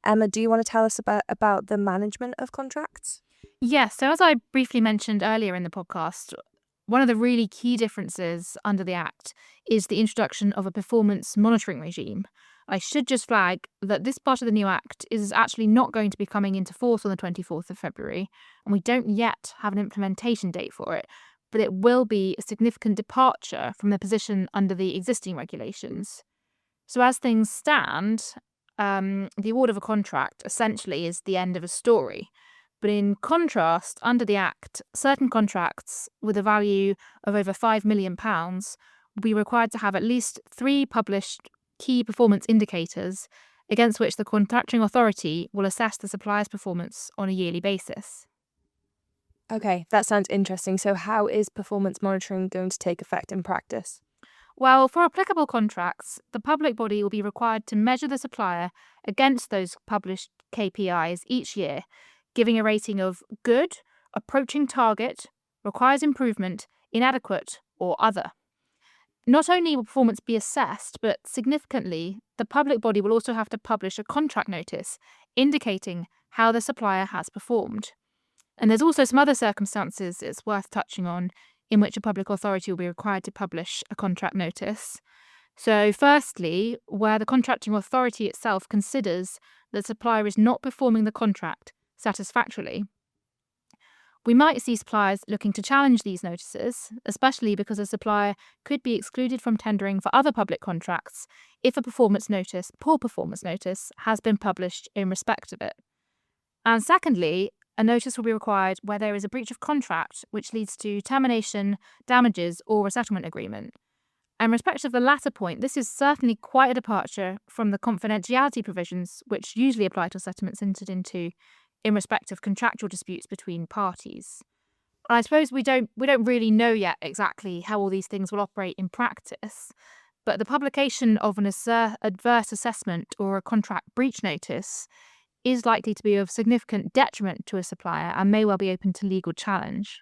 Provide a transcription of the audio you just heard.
Emma, do you want to tell us about the management of contracts? Yes, so as I briefly mentioned earlier in the podcast, one of the really key differences under the Act is the introduction of a performance monitoring regime. I should just flag that this part of the new Act is actually not going to be coming into force on the 24th of February, and we don't yet have an implementation date for it, but it will be a significant departure from the position under the existing regulations. So as things stand, the award of a contract essentially is the end of a story. But in contrast, under the Act, certain contracts with a value of over £5 million will be required to have at least 3 published key performance indicators against which the contracting authority will assess the supplier's performance on a yearly basis. Okay, that sounds interesting. So how is performance monitoring going to take effect in practice? Well, for applicable contracts, the public body will be required to measure the supplier against those published KPIs each year, giving a rating of good, approaching target, requires improvement, inadequate, or other. Not only will performance be assessed, but significantly, the public body will also have to publish a contract notice indicating how the supplier has performed. And there's also some other circumstances it's worth touching on in which a public authority will be required to publish a contract notice. So firstly, where the contracting authority itself considers the supplier is not performing the contract satisfactorily. We might see suppliers looking to challenge these notices, especially because a supplier could be excluded from tendering for other public contracts if a poor performance notice, has been published in respect of it. And secondly, a notice will be required where there is a breach of contract which leads to termination, damages, or a settlement agreement. And in respect of the latter point, this is certainly quite a departure from the confidentiality provisions which usually apply to settlements entered into in respect of contractual disputes between parties. And I suppose we don't really know yet exactly how all these things will operate in practice, but the publication of an adverse assessment or a contract breach notice is likely to be of significant detriment to a supplier and may well be open to legal challenge.